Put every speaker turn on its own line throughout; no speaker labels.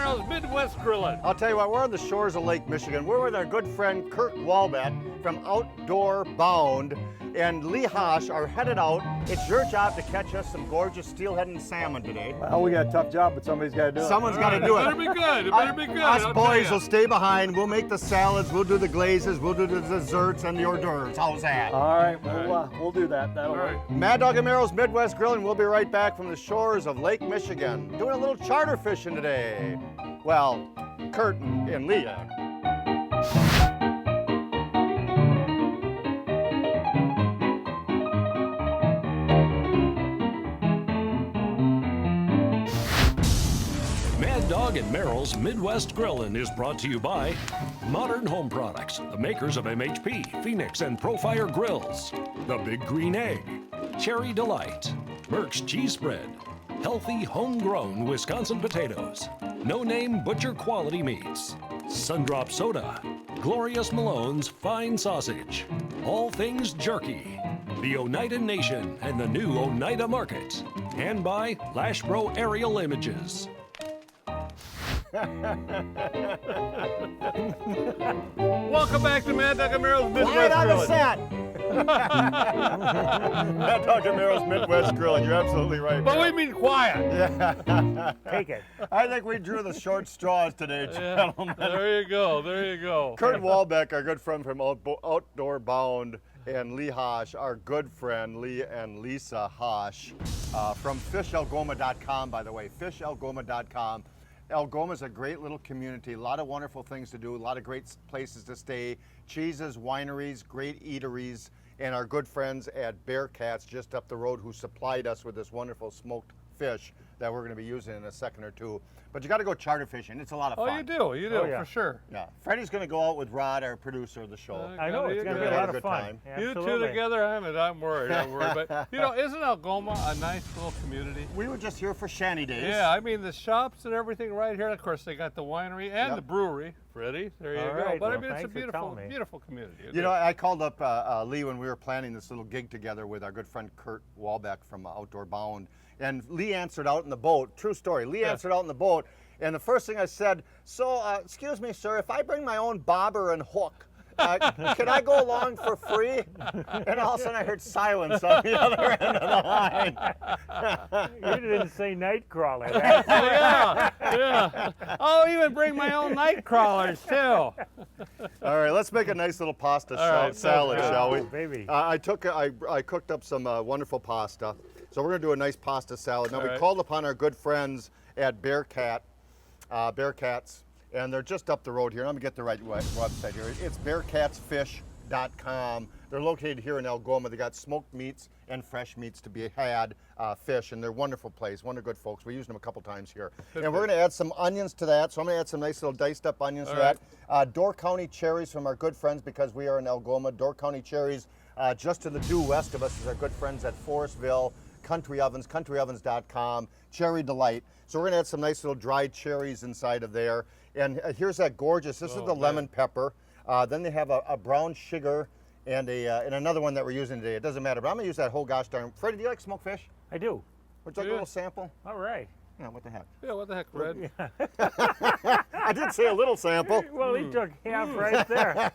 Merrill's Midwest Grilling.
I'll tell you what, we're on the shores of Lake Michigan. We're with our good friend Kurt Walbeck from Outdoor Bound, and Lee Hosh are headed out. It's your job to catch us some gorgeous steelhead and salmon today.
Well, we got a tough job, but somebody's got to do it.
Someone's got to do it.
It better be good. It better be good.
Us
I'll
boys
tell
will stay behind. We'll make the salads. We'll do the glazes. We'll do the desserts and the hors d'oeuvres. How's that?
All right, we'll do that. That'll
All
work.
right.
Mad Dog and Merrill's Midwest Grilling. We'll be right back from the shores of Lake Michigan, doing a little charter fishing today. Well, Kurt and Leah.
Mad Dog and Merrill's Midwest Grillin' is brought to you by Modern Home Products, the makers of MHP, Phoenix, and Profire Grills, The Big Green Egg, Cherry Delight, Merck's Cheese Spread, healthy homegrown Wisconsin potatoes, no-name butcher quality meats, Sundrop Soda, Glorious Malone's Fine Sausage, All Things Jerky, the Oneida Nation and the new Oneida Market, and by Lashbro Aerial Images.
Welcome back to Mad Dog and Merrill's Midwest
Quiet on the
Grilling.
set. Mad Dog and Merrill's Midwest Grilling. You're absolutely right.
But we
Merrill.
mean quiet.
Yeah.
Take it.
I think we drew the short straws today, gentlemen.
There you go. There you go.
Kurt Walbeck, our good friend from Outdoor Bound, and Lee Hosh, our good friend Lee and Lisa Hosh, from fishalgoma.com, by the way, fishalgoma.com. Algoma is a great little community, a lot of wonderful things to do, a lot of great places to stay, cheeses, wineries, great eateries, and our good friends at Bearcats just up the road who supplied us with this wonderful smoked fish that we're going to be using in a second or two. But you got to go charter fishing. It's a lot of fun.
Oh, you do,
Oh, yeah.
for sure.
Yeah. Freddie's going to go out with Rod, our producer of the show.
Uh,
I know, it's going to be a
Have
lot
a
of
good
fun.
time.
You two
Absolutely.
together, I'm worried. But, isn't Algoma a nice little community?
We were just here for Shanty Days.
Yeah, I mean, the shops and everything right here. Of course, they got the winery and
Yep.
the brewery. Freddie, there you
All
go.
right,
But I
well,
mean, it's a
thanks for
beautiful,
telling me.
beautiful community. It
You know,
is.
I called up Lee when we were planning this little gig together with our good friend Kurt Walbeck from Outdoor Bound. And Lee answered out in the boat. True story. Lee answered out in the boat. And the first thing I said, so, excuse me, sir, if I bring my own bobber and hook, can I go along for free? And all of a sudden I heard silence on the other end of the line.
You didn't say night crawler.
yeah. I'll even bring my own night crawlers too.
All right, let's make a nice little pasta
right,
salad,
sounds good.
shall we?
Oh, baby.
I cooked up some wonderful pasta. So we're gonna do a nice pasta salad. Now
All
we
right.
called upon our good friends at Bearcats, and they're just up the road here. Let me get the right website here. It's bearcatsfish.com. They're located here in Algoma. They got smoked meats and fresh meats to be had, fish, and they're a wonderful place. Wonderful good folks. We used them a couple times here. And we're gonna add some onions to that. So I'm gonna add some nice little diced up onions to
right.
that. Door County cherries from our good friends, because we are in Algoma. Door County cherries, just to the due west of us is our good friends at Forestville, Country Ovens, countryovens.com, Cherry Delight. So we're gonna add some nice little dried cherries inside of there. And here's that gorgeous, this is the lemon pepper. Then they have a brown sugar and another one that we're using today. It doesn't matter, but I'm gonna use that whole gosh darn. Freddie, do you like smoked fish?
I do.
Would you like a
Yeah.
little sample?
All right.
Yeah, what the heck?
Yeah, what the heck, Red?
I did say a little sample.
Well, he took half right there.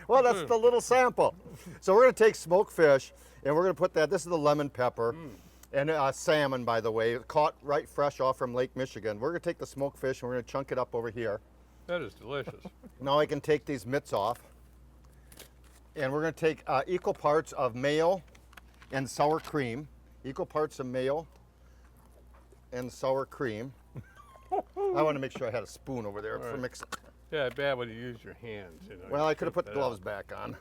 Well, that's the little sample. So we're gonna take smoked fish and we're gonna put that, this is the lemon pepper. And salmon, by the way, caught right fresh off from Lake Michigan. We're gonna take the smoked fish and we're gonna chunk it up over here.
That is delicious.
Now I can take these mitts off. And we're gonna take equal parts of mayo and sour cream. Equal parts of mayo and sour cream. I want to make sure I had a spoon over there for mixing.
Yeah, bad when you use your hands.
Well, I could have put the gloves back on.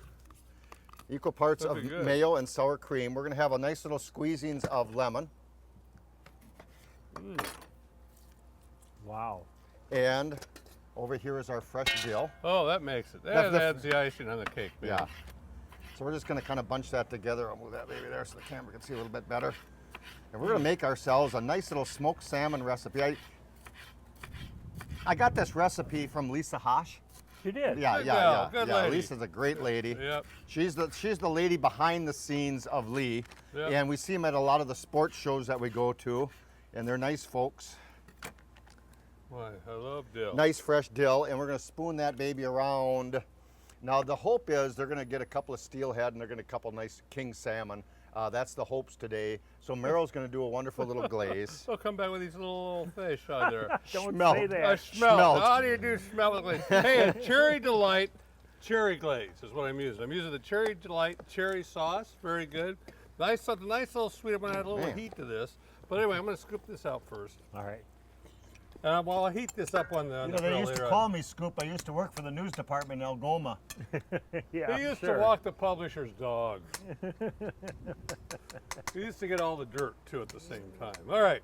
Equal parts
That'd
of
be good.
mayo and sour cream. We're gonna have a nice little squeezings of lemon.
Wow.
And over here is our fresh dill.
Oh, that makes it.
That's
That
the-
adds the icing on the cake, man.
Yeah. So we're just gonna kind of bunch that together. I'll move that baby there so the camera can see a little bit better. And we're gonna make ourselves a nice little smoked salmon recipe. I got this recipe from Lisa Hosh.
You did?
Yeah,
Good
yeah,
gal,
yeah.
good
yeah.
lady.
Lisa's a great lady.
Yep.
She's the lady behind the scenes of Lee.
Yep.
And we see them at a lot of the sports shows that we go to, and they're nice folks.
Why, I love dill.
Nice fresh dill, and we're gonna spoon that baby around. Now the hope is they're gonna get a couple of steelhead and they're gonna get a couple nice king salmon. That's the hopes today. So Meryl's gonna do a wonderful little glaze.
So come back with these little fish on there.
Don't
Smelt.
say
A
that.
smell.
Smelt.
How do you do smell it glaze? Hey, a Cherry Delight cherry glaze is what I'm using. I'm using the Cherry Delight cherry sauce. Very good. Nice, something nice little sweet. I'm gonna add a little
Man.
heat to this. But anyway, I'm gonna scoop this out first.
All right.
And while I heat this up on the grill later on.
me Scoop. I used to work for the news department in Algoma.
Yeah,
He used
sure.
to walk the publisher's dog. He used to get all the dirt too at the same time. All right,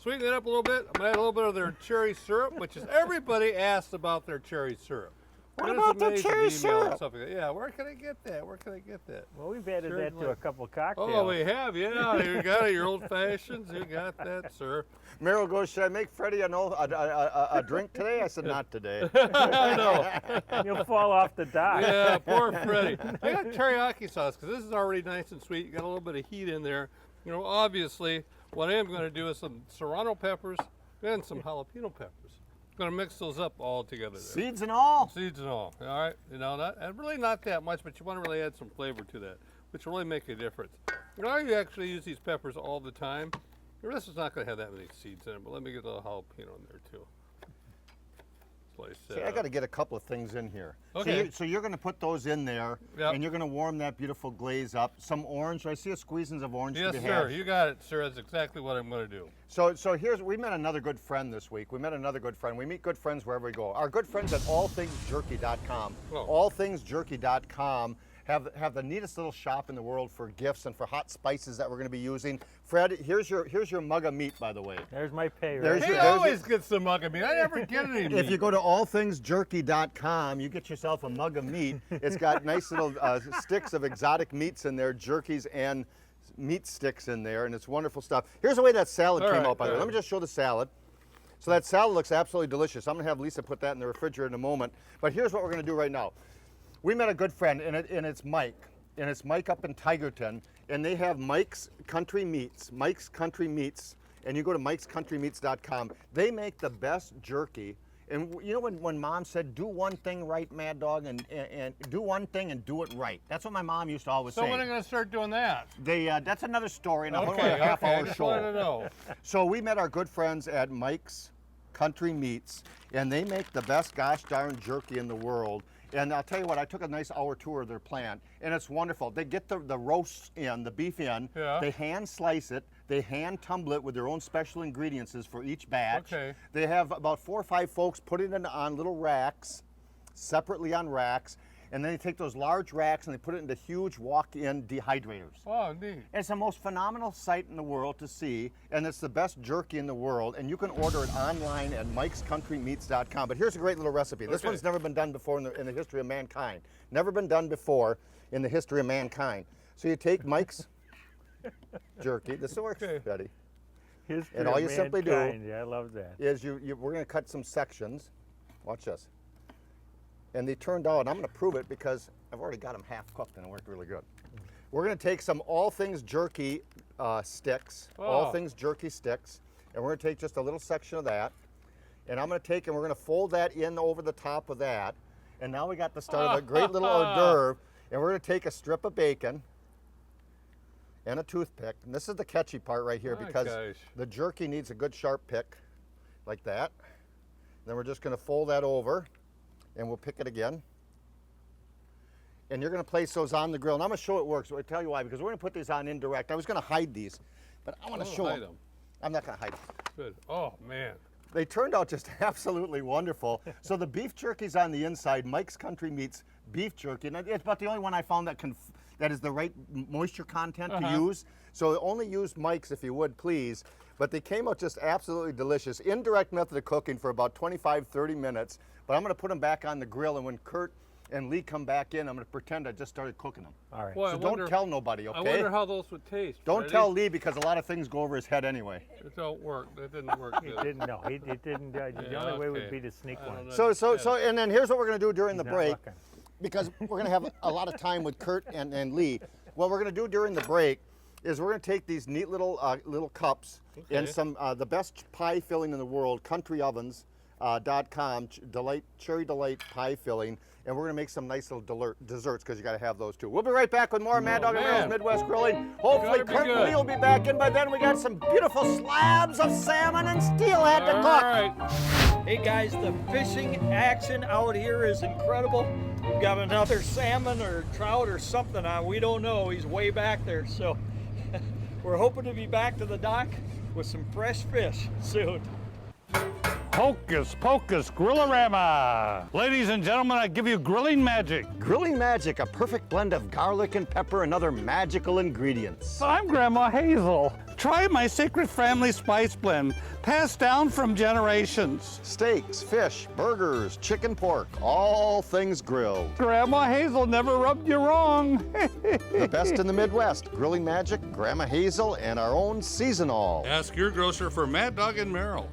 sweeten it up a little bit. I'm gonna add a little bit of their cherry syrup, which is everybody asks about their cherry syrup.
What
It is
about the
amazing
cherry
email and
syrup?
stuff like that. Yeah, where can I get that? Where can I get that?
Well, we've added
Cherry
that to a
Delight.
couple cocktails.
Oh, we have, yeah. You got it. Your old fashions. You got that, sir.
Meryl goes, should I make Freddie a drink today? I said, not today.
I know.
You'll fall off the dock.
Yeah, poor Freddie. I got teriyaki sauce because this is already nice and sweet. You got a little bit of heat in there. You know, obviously, what I am going to do is some serrano peppers and some jalapeno peppers. Going to mix those up all together. There.
Seeds and all.
Seeds and all. All right, you know, and really not that much, but you want to really add some flavor to that, which will really make a difference. You know, you actually use these peppers all the time. The rest is not going to have that many seeds in it, but let me get a little jalapeno in there too. Slice
See,
that
I
up.
got to get a couple of things in here.
Okay.
So you're going to put those in there,
Yep.
and you're going to warm that beautiful glaze up. Some orange. I see a squeezings of orange
Yes,
to be
sir.
had.
You got it, sir. That's exactly what I'm going to do.
So we met another good friend this week. We met another good friend. We meet good friends wherever we go. Our good friends at allthingsjerky.com.
Oh.
Allthingsjerky.com have the neatest little shop in the world for gifts and for hot spices that we're going to be using. Fred, here's your mug of meat, by the way.
There's my pay
There's
right
He
your-
always gets the mug of meat. I never get any meat.
If you go to allthingsjerky.com, you get yourself a mug of meat. It's got nice little sticks of exotic meats in there, jerkies and meat sticks in there, and it's wonderful stuff. Here's the way that salad
All
came
right,
out, by the way.
all
Let me just show the salad. So that salad looks absolutely delicious. I'm gonna have Lisa put that in the refrigerator in a moment. But here's what we're gonna do right now. We met a good friend, and it's Mike. And it's Mike up in Tigerton, and they have Mike's Country Meats, and you go to mikescountrymeats.com. They make the best jerky. And you know when Mom said, do one thing right, Mad Dog, and do one thing and do it right. That's what my mom used to always
So
say.
when are you going to start doing that?
That's another story, and a
Okay,
half-hour
I just
show.
wanted to know.
So we met our good friends at Mike's Country Meats, and they make the best gosh darn jerky in the world. And I'll tell you what, I took a nice hour tour of their plant, and it's wonderful. They get the roast in, the beef in,
Yeah.
they hand slice it, they hand tumble it with their own special ingredients for each batch.
Okay.
They have about 4 or 5 folks putting it on little racks, separately on racks, and then they take those large racks and they put it into huge walk-in dehydrators.
Oh, neat.
It's the most phenomenal sight in the world to see, and it's the best jerky in the world, and you can order it online at mikescountrymeats.com. But here's a great little recipe. This
Okay.
one's never been done before in the history of mankind. Never been done before in the history of mankind. So you take Mike's jerky. This works,
Okay.
Betty.
History
And all
of
you simply do
mankind. Yeah, I love that.
Is we're going to cut some sections. Watch this. And they turned out, and I'm going to prove it because I've already got them half cooked and it worked really good. We're going to take some All Things Jerky sticks, All
Oh.
Things Jerky sticks, and we're going to take just a little section of that. And I'm going to take and we're going to fold that in over the top of that. And now we got the start of a great little hors d'oeuvre. And we're going to take a strip of bacon and a toothpick. And this is the catchy part right here
My
because
gosh.
the jerky needs a good sharp pick like that. Then we're just going to fold that over and we'll pick it again. And you're going to place those on the grill. And I'm going to show it works. I'll tell you why, because we're going to put these on indirect. I was going to hide these, but I want to
Oh,
show
hide
them.
'em.
I'm not going to hide them.
Good. Oh, man.
They turned out just absolutely wonderful. So the beef jerky's on the inside. Mike's Country Meats beef jerky. And it's about the only one I found that is the right moisture content to use. So only use Mike's if you would, please. But they came out just absolutely delicious. Indirect method of cooking for about 25, 30 minutes. But I'm going to put them back on the grill. And when Kurt and Lee come back in, I'm going to pretend I just started cooking them.
All right.
Boy, I
So
wonder,
don't tell nobody,
I
okay?
wonder how those would taste.
Don't
Freddie.
tell Lee because a lot of things go over his head anyway.
It don't work. That didn't work.
He
did it?
didn't know. He didn't. The
Yeah,
only way would
okay.
be to sneak
I don't
one.
know.
So, and then here's what we're going to do during the
He's not
break.
looking.
Because we're going to have a lot of time with Kurt and Lee. What we're going to do during the break is we're going to take these neat little cups and
Okay.
some the best pie filling in the world, country ovens. MWG1817.com, Cherry Delight pie filling, and we're gonna make some nice little desserts because you gotta have those too. We'll be right back with more Mad Dog and
man.
Merrill's Midwest Grilling. Hopefully
Gotta be
Kurt
good.
Lee will be back in by then. We got some beautiful slabs of salmon and steelhead to
All
cook.
right.
Hey guys, the fishing action out here is incredible. We've got another salmon or trout or something on. We don't know. He's way back there. So we're hoping to be back to the dock with some fresh fish soon.
Hocus Pocus Grillorama! Ladies and gentlemen, I give you grilling magic.
Grilling Magic, a perfect blend of garlic and pepper and other magical ingredients.
I'm Grandma Hazel. Try my secret family spice blend, passed down from generations.
Steaks, fish, burgers, chicken, pork, all things grilled.
Grandma Hazel never rubbed you wrong.
The best in the Midwest. Grilling Magic, Grandma Hazel, and our own Seasonal.
Ask your grocer for Mad Dog and Merrill.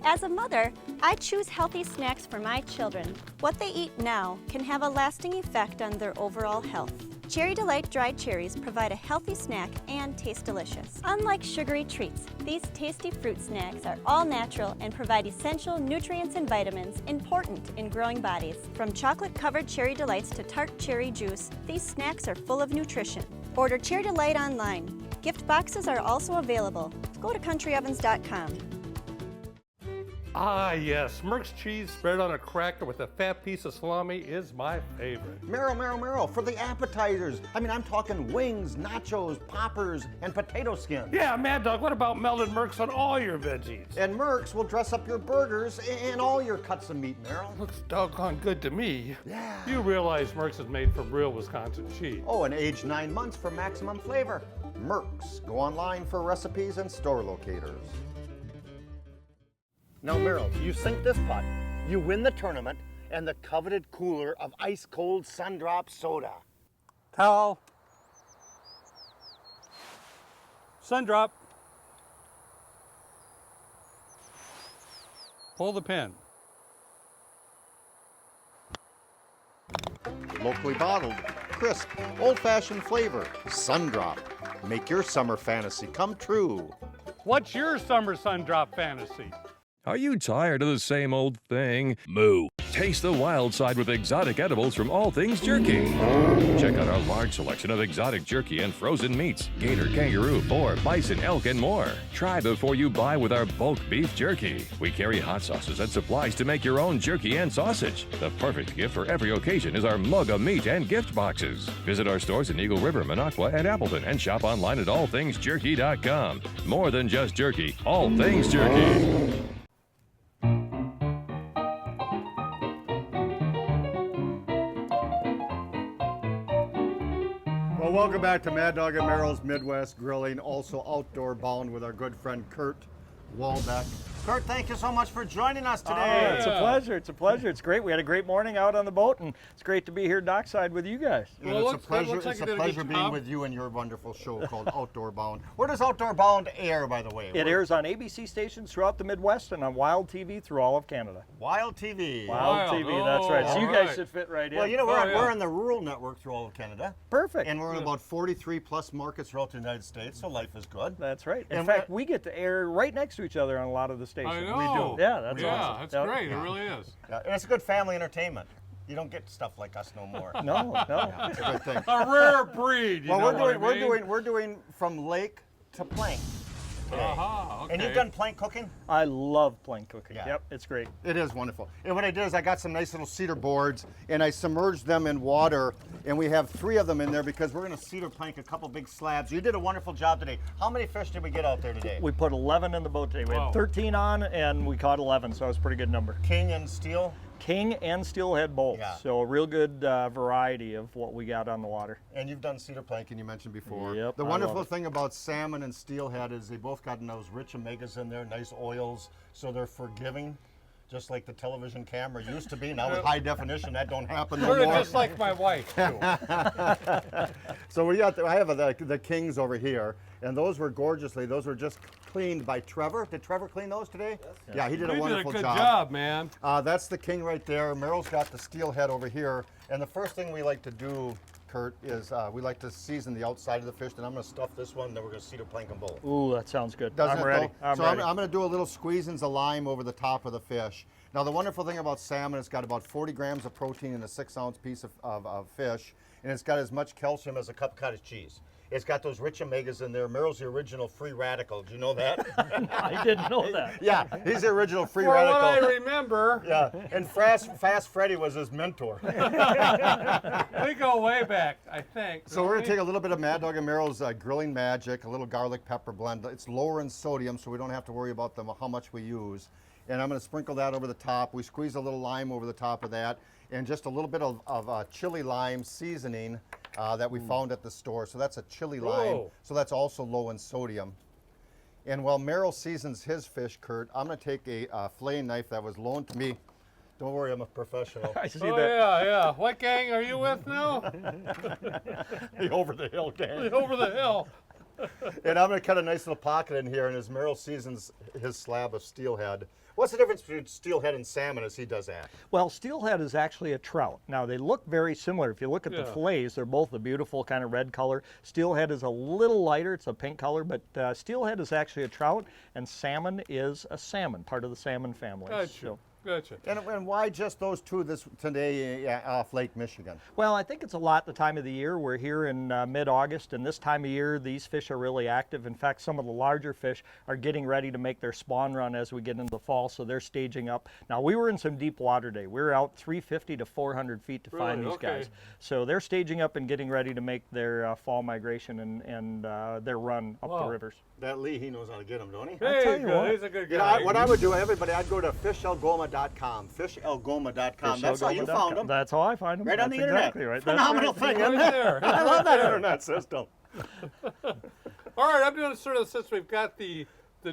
As a mother, I choose healthy snacks for my children. What they eat now can have a lasting effect on their overall health. Cherry Delight dried cherries provide a healthy snack and taste delicious. Unlike sugary treats, these tasty fruit snacks are all natural and provide essential nutrients and vitamins important in growing bodies. From chocolate-covered Cherry Delights to tart cherry juice, these snacks are full of nutrition. Order Cherry Delight online. Gift boxes are also available. Go to countryovens.com.
Ah, yes. Merck's cheese spread on a cracker with a fat piece of salami is my favorite.
Merrill, for the appetizers. I mean, I'm talking wings, nachos, poppers, and potato skins.
Yeah, Mad Dog, what about melted Merck's on all your veggies?
And Merck's will dress up your burgers and all your cuts of meat, Merrill.
Looks doggone good to me.
Yeah.
You realize Merck's is made from real Wisconsin cheese.
Oh, and aged 9 months for maximum flavor. Merck's. Go online for recipes and store locators. Now, Merrill, you sink this putt, you win the tournament, and the coveted cooler of ice-cold Sundrop soda.
Towel. Sundrop. Pull the pin.
Locally bottled, crisp, old-fashioned flavor, Sundrop. Make your summer fantasy come true.
What's your summer Sundrop fantasy?
Are you tired of the same old thing? Moo. Taste the wild side with exotic edibles from All Things Jerky. Check out our large selection of exotic jerky and frozen meats. Gator, kangaroo, boar, bison, elk, and more. Try before you buy with our bulk beef jerky. We carry hot sauces and supplies to make your own jerky and sausage. The perfect gift for every occasion is our mug of meat and gift boxes. Visit our stores in Eagle River, Minocqua, and Appleton, and shop online at allthingsjerky.com. More than just jerky, all things jerky.
Well, welcome back to Mad Dog and Merrill's Midwest Grilling, also outdoor bound with our good friend Kurt Walbeck. Kurt, thank you so much for joining us today.
It's a pleasure. It's a pleasure. It's great. We had a great morning out on the boat, and it's great to be here dockside with you guys.
And
Well,
it's a pleasure,
looks like
it's
you're
a
gonna
pleasure
get
being
Tom.
with you and your wonderful show called Outdoor Bound. Where does Outdoor Bound air, by the way?
It airs on ABC stations throughout the Midwest and on Wild TV through all of Canada.
Wild TV.
Wild TV, that's right. So you
all
guys
right.
should fit right in.
Well, you know,
Oh,
we're
yeah.
in the rural network through all of Canada.
Perfect.
And we're in about 43 plus markets throughout the United States, so life is good.
That's right. In
And
fact, we get to air right next to each other on a lot of the stations.
I know.
Yeah, that's
yeah,
awesome.
that's
Yep.
great. It really is.
Yeah, and it's a good family entertainment. You don't get stuff like us no more.
No, no.
It's a good thing.
A rare breed. You
Well,
know
we're
what I mean?
doing from lake to plank today.
Aha, okay.
And you've done plank cooking?
I love plank cooking.
Yeah.
Yep, it's great.
It is wonderful. And what I did is I got some nice little cedar boards and I submerged them in water, and we have 3 of them in there because we're going to cedar plank a couple big slabs. You did a wonderful job today. How many fish did we get out there today?
We put 11 in the boat today. We
Wow.
had 13 on, and we caught 11, so it was a pretty good number.
King and steel.
King and steelhead both.
Yeah.
So a real good variety of what we got on the water.
And you've done cedar planking, you mentioned before.
Yep,
The
I
wonderful
love it.
thing about salmon and steelhead is they both got those rich omegas in there, nice oils, so they're forgiving, just like the television camera used to be. Now with high definition, that don't happen no
Sort of
more.
just like my wife, too.
So we got, I have the kings over here, and those were those were just cleaned by Trevor. Did Trevor clean those today? Yeah, he did a
You did a
wonderful
good job, man.
That's the king right there. Merrill's got the steelhead over here. And the first thing we like to do, Kurt, is we like to season the outside of the fish. Then I'm going to stuff this one, then we're going to cedar plank them both.
Ooh, that sounds good.
Doesn't
I'm
it,
ready.
though?
I'm
so
ready.
I'm going to do a little squeezins of lime over the top of the fish. Now, the wonderful thing about salmon, it's got about 40 grams of protein in a 6-ounce piece of fish, and it's got as much calcium as a cup of cottage cheese. It's got those rich omegas in there. Merrill's the original free radical. Do you know that?
I didn't know that.
Yeah, he's the original free
For
radical.
what I remember,
Yeah, and Fast Freddy was his mentor.
we go way back, I think.
So we're going to take a little bit of Mad Dog and Merrill's Grilling Magic, a little garlic pepper blend. It's lower in sodium, so we don't have to worry about how much we use. And I'm going to sprinkle that over the top. We squeeze a little lime over the top of that, and just a little bit of chili lime seasoning that we found at the store. So that's a chili lime.
Whoa.
So that's also low in sodium. And while Merrill seasons his fish, Kurt, I'm going to take a filleting knife that was loaned to me. Don't worry, I'm a professional.
I see
Oh,
that.
yeah. What gang are you with now?
The over the hill gang.
Over the hill.
And I'm going to cut a nice little pocket in here, and as Merrill seasons his slab of steelhead. What's the difference between steelhead and salmon as he does that?
Well, steelhead is actually a trout. Now, they look very similar. If you look at the
Yeah.
fillets, they're both a beautiful kind of red color. Steelhead is a little lighter. It's a pink color, but steelhead is actually a trout, and salmon is a salmon, part of the salmon family.
Gotcha.
So-
Gotcha.
And why just those two today off Lake Michigan?
Well, I think it's a lot the time of the year. We're here in mid-August, and this time of year, these fish are really active. In fact, some of the larger fish are getting ready to make their spawn run as we get into the fall, so they're staging up. Now, we were in some deep water day. We were out 350 to 400 feet to find
Really?
these guys.
Okay.
So they're staging up and getting ready to make their fall migration and their run up
Wow.
the rivers.
That Lee, he knows how to get them, don't he?
Hey,
tell you
good.
what.
He's a good
You know,
guy.
what I would do, everybody, I'd go to fishalgoma.com. Fishalgoma.com. That's how you found them.
That's how I find them.
Right on
That's
the internet.
Exactly right.
Phenomenal
That's right.
thing,
Right
isn't it?
there.
I love that internet system.
All right, I'm doing sort of, since we've got the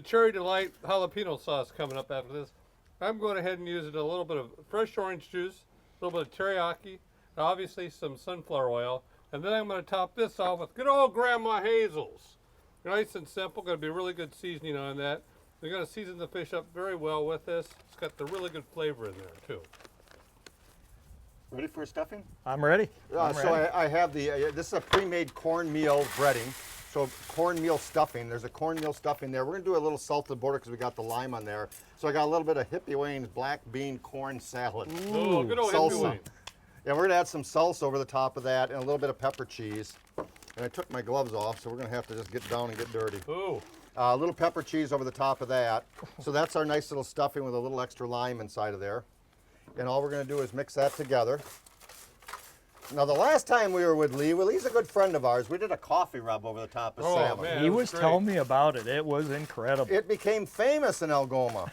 Cherry Delight jalapeno sauce coming up after this, I'm going ahead and using a little bit of fresh orange juice, a little bit of teriyaki, and obviously some sunflower oil, and then I'm going to top this off with good old Grandma Hazel's. Nice and simple, going to be really good seasoning on that. We're going to season the fish up very well with this. It's got the really good flavor in there too.
Ready for stuffing?
I'm ready. I'm
So
ready.
I have this is a pre-made cornmeal breading. So cornmeal stuffing. There's a cornmeal stuffing there. We're going to do a little salted border because we got the lime on there. So I got a little bit of Hippie Wayne's black bean corn salad.
Oh, good old
salsa.
Hippie Wayne.
Yeah, we're going to add some salsa over the top of that and a little bit of pepper cheese. And I took my gloves off, so we're going to have to just get down and get dirty.
Ooh.
A little pepper cheese over the top of that. So that's our nice little stuffing with a little extra lime inside of there. And all we're going to do is mix that together. Now, the last time we were with Lee, well, Lee's a good friend of ours. We did a coffee rub over the top of
Oh,
salmon.
man.
He
that
was
was great.
telling me about it. It was incredible.
It became famous in Algoma.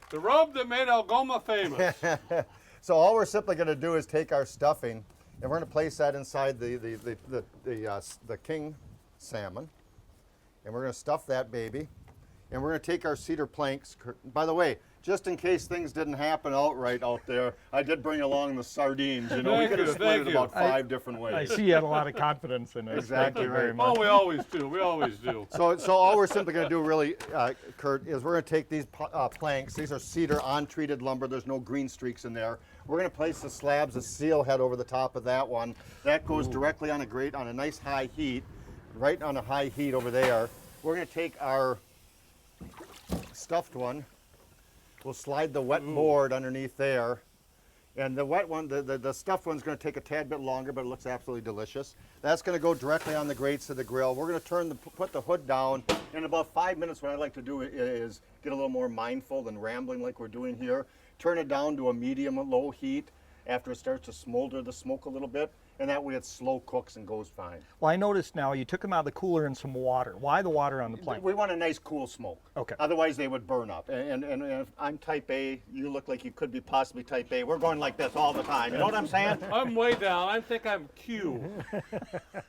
The rub that made Algoma famous.
So all we're simply going to do is take our stuffing, and we're going to place that inside the king salmon, and we're going to stuff that baby, and we're going to take our cedar planks. By the way, just in case things didn't happen outright out there, I did bring along the sardines. You know, we
Thank
could have
you,
split
thank
it
you.
about 5 different ways.
I see you had a lot of confidence in it.
Exactly
Thank you very
right.
much.
Oh, we always do. We always do.
So all we're simply going to do really, Kurt, is we're going to take these planks. These are cedar untreated lumber. There's no green streaks in there. We're going to place the slabs of seal head over the top of that one. That goes directly on a grate on a nice high heat, right on a high heat over there. We're going to take our stuffed one. We'll slide the wet board underneath there. And the wet one, the stuffed one's going to take a tad bit longer, but it looks absolutely delicious. That's going to go directly on the grates of the grill. We're going to put the hood down. In about 5 minutes, what I'd like to do is get a little more mindful than rambling like we're doing here. Turn it down to a medium-low heat after it starts to smolder the smoke a little bit, and that way it slow cooks and goes fine.
Well, I noticed now you took them out of the cooler in some water. Why the water on the plank?
We want a nice cool smoke.
Okay.
Otherwise they would burn up. And if I'm type A, you look like you could be possibly type A. We're going like this all the time. You know what I'm saying?
I'm way down. I think I'm Q.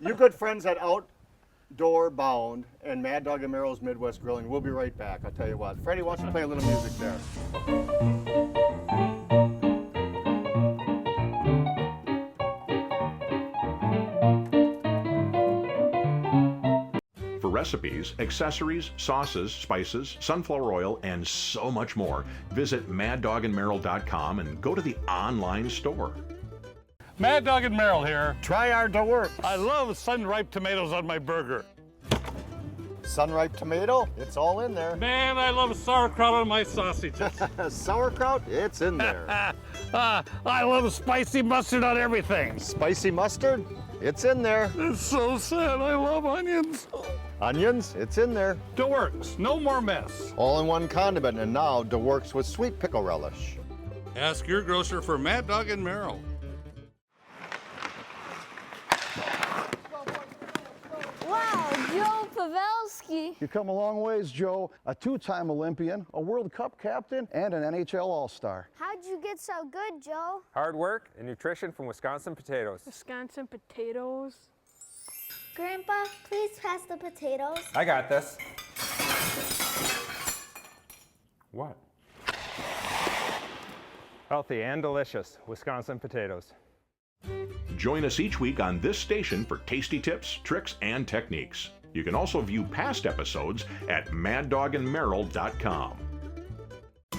You good friends at Outdoor Bound and Mad Dog and Merrill's Midwest Grilling. We'll be right back. I'll tell you what. Freddie, why don't you play a little music there?
For recipes, accessories, sauces, spices, sunflower oil, and so much more, visit maddogandmerrill.com and go to the online store.
Mad Dog and Merrill here.
Try our DeWorks.
I love sun-ripe tomatoes on my burger.
Sun-ripe tomato, it's all in there.
Man, I love sauerkraut on my sausages.
Sauerkraut, it's in there.
I love spicy mustard on everything.
Spicy mustard, it's in there.
It's so sad. I love onions.
Onions, it's in there.
DeWorks, no more mess.
All-in-one condiment, and now DeWorks with sweet pickle relish.
Ask your grocer for Mad Dog and Merrill.
Wow, Joe Pavelski.
You come a long ways, Joe. A two-time Olympian, a World Cup captain, and an NHL All-Star.
How'd you get so good, Joe?
Hard work and nutrition from Wisconsin potatoes.
Wisconsin potatoes.
Grandpa, please pass the potatoes.
I got this. What? Healthy and delicious Wisconsin potatoes.
Join us each week on this station for tasty tips, tricks, and techniques. You can also view past episodes at maddogandmerrill.com.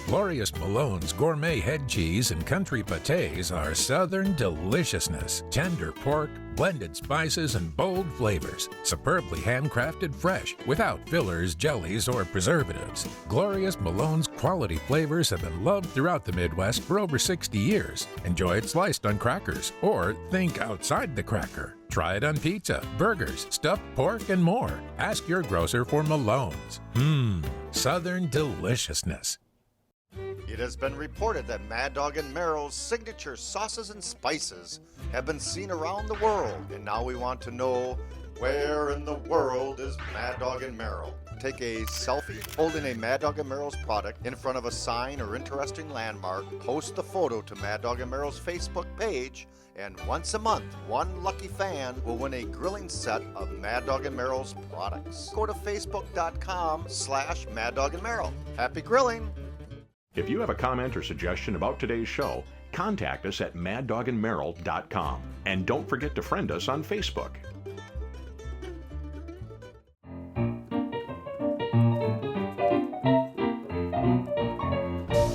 Glorious Malone's gourmet head cheese and country pâtés are southern deliciousness. Tender pork, blended spices, and bold flavors. Superbly handcrafted fresh, without fillers, jellies, or preservatives. Glorious Malone's quality flavors have been loved throughout the Midwest for over 60 years. Enjoy it sliced on crackers, or think outside the cracker. Try it on pizza, burgers, stuffed pork, and more. Ask your grocer for Malone's. Southern deliciousness.
It has been reported that Mad Dog and Merrill's signature sauces and spices have been seen around the world, and now we want to know, where in the world is Mad Dog and Merrill? Take a selfie holding a Mad Dog and Merrill's product in front of a sign or interesting landmark, post the photo to Mad Dog and Merrill's Facebook page, and once a month, one lucky fan will win a grilling set of Mad Dog and Merrill's products. Go to facebook.com/Mad Dog and Merrill. Happy grilling!
If you have a comment or suggestion about today's show, contact us at maddogandmerrill.com. And don't forget to friend us on Facebook.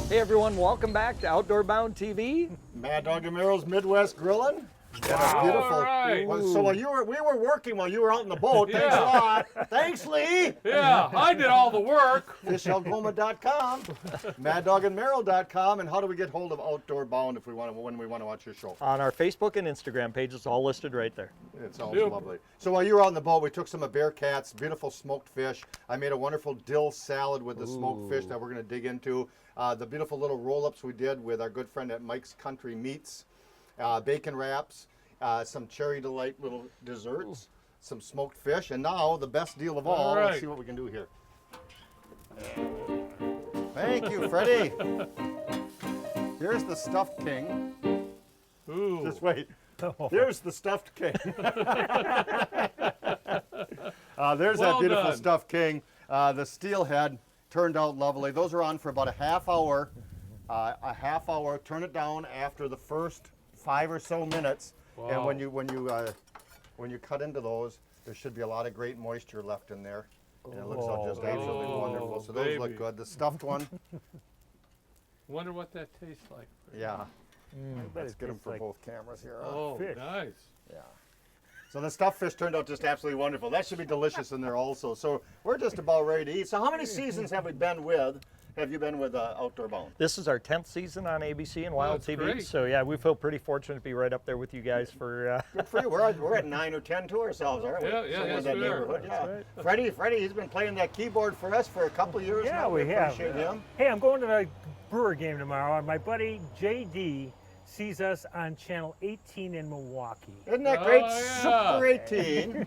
Hey everyone, welcome back to Outdoor Bound TV.
Mad Dog and Merrill's Midwest Grilling.
Wow.
Beautiful.
All right.
So while we were working while you were out in the boat. Thanks a lot. Thanks, Lee.
Yeah, I did all the work.
FishAlgoma.com, MadDogandMerrill.com, and how do we get hold of Outdoor Bound if when we want to watch your show?
On our Facebook and Instagram page, it's all listed right there.
It's all lovely. So while you were out in the boat, we took some of Bear Cat's beautiful smoked fish. I made a wonderful dill salad with the smoked fish that we're going to dig into. The beautiful little roll-ups we did with our good friend at Mike's Country Meats. Bacon wraps, some Cherry Delight little desserts, some smoked fish, and now the best deal of all.
Right.
Let's see what we can do here. Thank you, Freddie. Here's the stuffed king.
Ooh.
Just wait. Here's the stuffed king. There's that beautiful
done.
stuffed king. The steelhead turned out lovely. Those are on for about a half hour. Turn it down after the first 5 or so minutes, and when you cut into those, there should be a lot of great moisture left in there, and it looks just absolutely wonderful. So those look good. The stuffed one,
Wonder what that tastes like.
yeah. Let's get them for both cameras here.
Oh, nice.
Yeah. So the stuffed fish turned out just absolutely wonderful. That should be delicious in there also. So we're just about ready to eat. So how many seasons have you been with Outdoor Bound?
This is our 10th season on ABC and Wild
that's
TV.
great.
So yeah, we feel pretty fortunate to be right up there with you guys for.
Good for you. We're at 9 or 10 to ourselves, aren't we?
Yeah,
Somewhere in
yes,
that
we are.
neighborhood. Yeah. Freddie, he's been playing that keyboard for us for a couple of years now.
we have.
Appreciate him.
Hey, I'm going to the Brewer game tomorrow, and my buddy JD sees us on channel 18 in Milwaukee.
Isn't that great?
yeah.
Super 18.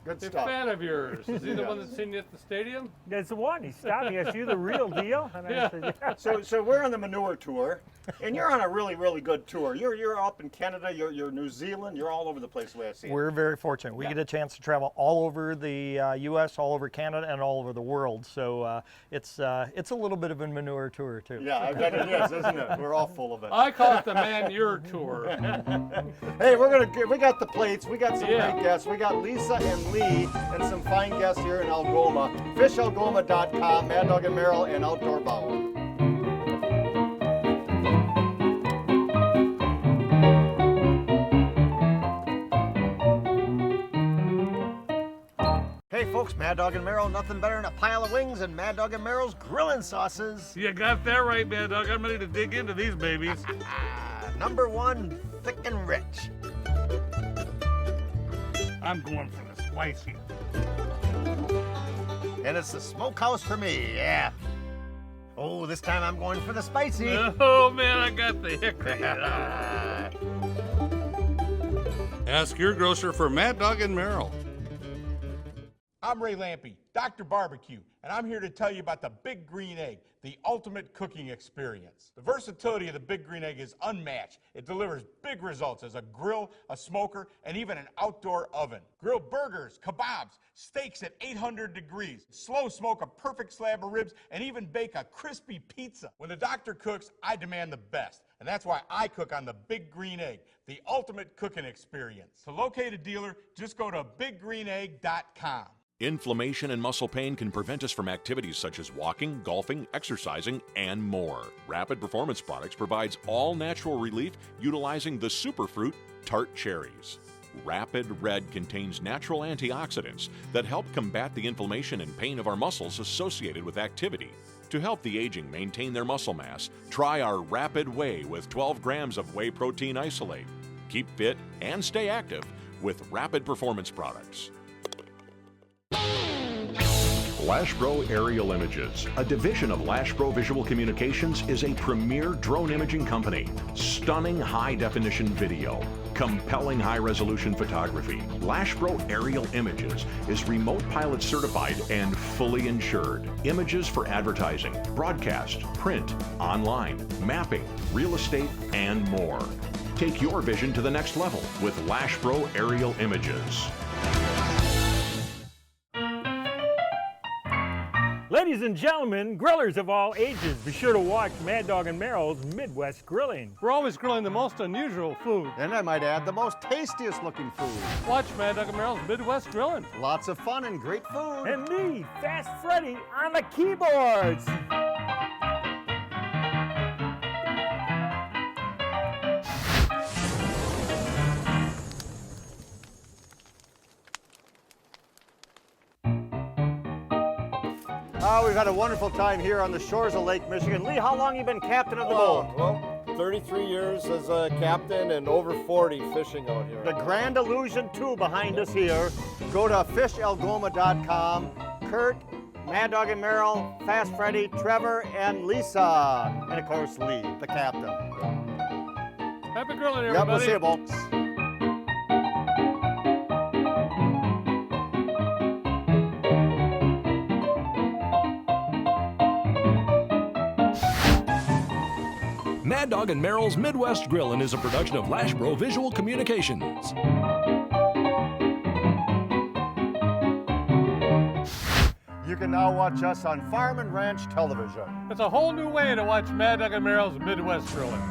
Good
He's a
stuff.
fan of yours. Is he the one that's seen you at the stadium?
That's the one. He stopped me. I said, "You the real deal?" And I said, "Yeah."
So we're on the manure tour, and you're on a really, really good tour. You're up in Canada, you're New Zealand, you're all over the place the way I see it.
We're very fortunate. We get a chance to travel all over the U.S., all over Canada, and all over the world. So it's a little bit of a manure tour too.
Yeah, I bet it is, isn't it? We're all full of it.
I call it the Manure Tour.
Hey, we got the plates, we got some great guests. We got Lisa and Lee and some fine guests here in Algoma. FishAlgoma.com, Mad Dog and Merrill, and Outdoor Bound. folks, Mad Dog and Merrill, nothing better than a pile of wings and Mad Dog and Merrill's grilling sauces.
You got that right, Mad Dog. I'm ready to dig into these babies.
Number one, thick and rich.
I'm going for the spicy.
And it's the smokehouse for me, yeah. Oh, this time I'm going for the spicy.
Oh, man, I got the hickory. Ask your grocer for Mad Dog and Merrill.
I'm Ray Lampe, Dr. Barbecue, and I'm here to tell you about the Big Green Egg, the ultimate cooking experience. The versatility of the Big Green Egg is unmatched. It delivers big results as a grill, a smoker, and even an outdoor oven. Grill burgers, kebabs, steaks at 800 degrees, slow smoke a perfect slab of ribs, and even bake a crispy pizza. When the doctor cooks, I demand the best, and that's why I cook on the Big Green Egg, the ultimate cooking experience. To locate a dealer, just go to biggreenegg.com.
Inflammation and muscle pain can prevent us from activities such as walking, golfing, exercising, and more. Rapid Performance Products provides all natural relief utilizing the superfruit tart cherries. Rapid Red contains natural antioxidants that help combat the inflammation and pain of our muscles associated with activity. To help the aging maintain their muscle mass, try our Rapid Whey with 12 grams of whey protein isolate. Keep fit and stay active with Rapid Performance Products. LashPro Aerial Images, a division of LashPro Visual Communications, is a premier drone imaging company. Stunning high-definition video, compelling high-resolution photography. LashPro Aerial Images is remote pilot certified and fully insured. Images for advertising, broadcast, print, online, mapping, real estate, and more. Take your vision to the next level with LashPro Aerial Images.
Ladies and gentlemen, grillers of all ages, be sure to watch Mad Dog and Merrill's Midwest Grilling.
We're always grilling the most unusual food.
And I might add, the most tastiest looking food.
Watch Mad Dog and Merrill's Midwest Grilling.
Lots of fun and great food.
And me, Fast Freddy, on the keyboards.
We've had a wonderful time here on the shores of Lake Michigan. Lee, how long have you been captain of the boat?
Well, 33 years as a captain and over 40 fishing out here.
The Grand Illusion 2 behind us here. Go to fishalgoma.com. Kurt, Mad Dog and Merrill, Fast Freddy, Trevor, and Lisa. And of course, Lee, the captain.
Happy grilling, everybody.
Yep, we'll see you, folks.
Mad Dog and Merrill's Midwest Grillin' is a production of LashPro Visual Communications.
You can now watch us on Farm and Ranch Television.
It's a whole new way to watch Mad Dog and Merrill's Midwest Grilling.